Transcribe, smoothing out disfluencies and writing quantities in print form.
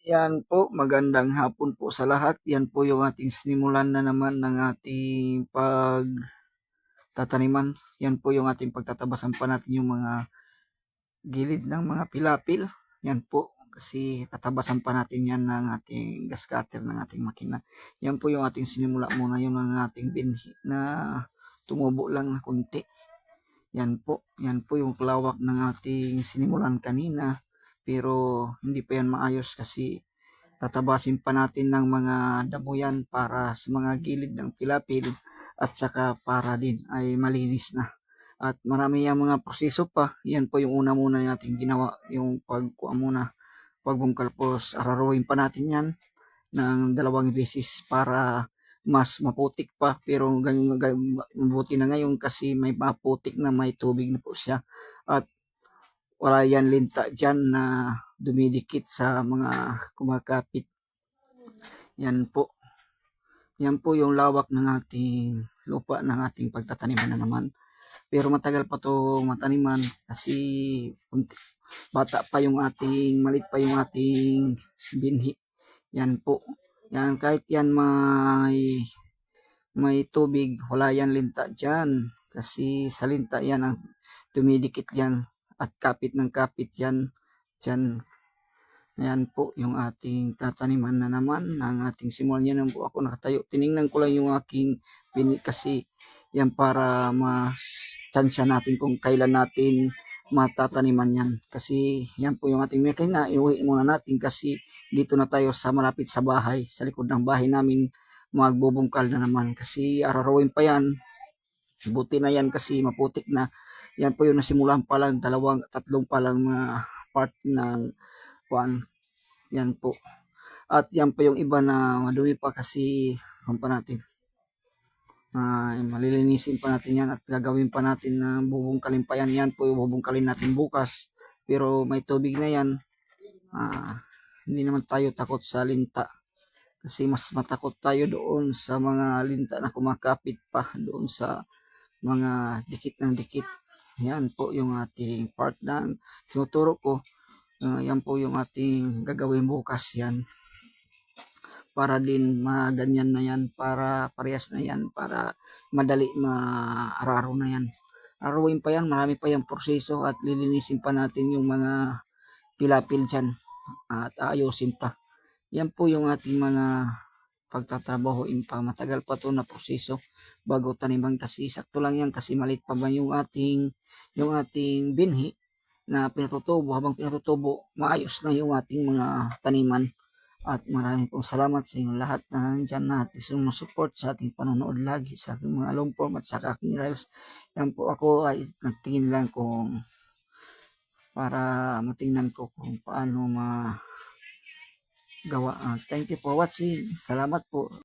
Yan po, magandang hapon po sa lahat. Yan po yung ating sinimulan na naman ng ating pagtataniman. Yan po yung ating pagtatabasan pa natin yung mga gilid ng mga pilapil. Yan po, kasi tatabasan pa natin yan ng ating gas cutter ng ating makina. Yan po yung ating sinimula muna, yung mga ating binhi na tumubo lang na kunti. Yan po yung lawak ng ating sinimulan kanina. Pero hindi pa yan maayos kasi tatabasin pa natin ng mga damo yan para sa mga gilid ng pilapil at saka para din ay malinis na. At marami yung mga proseso pa. Yan po yung una muna natin ginawa, yung pagkuha muna, pagbungkal po, araruin pa natin yan ng 2 beses para mas maputik pa, pero mabuti na ngayon kasi may maputik na, may tubig na po siya at wala yan linta dyan na dumidikit sa mga kumakapit. Yan po. Yan po yung lawak ng ating lupa ng ating pagtataniman na naman. Pero matagal pa to mataniman kasi bata pa yung ating, malit pa yung ating binhi. Yan po. Yan, kahit yan may tubig, wala yan linta dyan. Kasi sa linta yan ang dumidikit yan at kapit ng kapit yan dyan. Ayan po yung ating tataniman na naman ng ating simulan. Yan po ako nakatayo. Tiningnan ko lang yung aking bini kasi yan para ma-chansya natin kung kailan natin matataniman yan. Kasi yan po yung ating makina. Iuwi muna natin kasi dito na tayo sa malapit sa bahay. Sa likod ng bahay namin magbubungkal na naman. Kasi ararawin pa yan. Buti na yan kasi maputik na. Yan po yung nasimulan pa lang, 2, 3 pa lang na part ng kuan. Yan po. At yan pa yung iba na madumi pa kasi pa natin. Malilinisin pa natin yan at gagawin pa natin na bubungkalin pa yan. Yan po yung bubungkalin natin bukas. Pero may tubig na yan. Hindi naman tayo takot sa linta. Kasi mas matakot tayo doon sa mga linta na kumakapit pa doon sa mga dikit ng dikit. Yan po yung ating part ng tinuturo ko. Yan po yung ating gagawin bukas yan. Para din maganyan na yan, para parehas na yan, para madali maararo na yan. Araruin pa yan, marami pa yung proseso at lilinisin pa natin yung mga pilapil dyan at ayusin pa. Yan po yung ating mga pagtatrabahoin pa. Matagal pa to na proseso bago taniman kasi sakto lang yan kasi malit pa ba yung ating binhi na pinatutubo. Habang pinatutubo, maayos na yung ating mga taniman. At maraming pong salamat sa inyong lahat na nandyan na at support sa ating panonood lagi sa aking mga long form at sa aking reels. Yan po, ako ay nagtingin lang kung para matingnan ko kung paano magawa. Thank you for watching. Salamat po.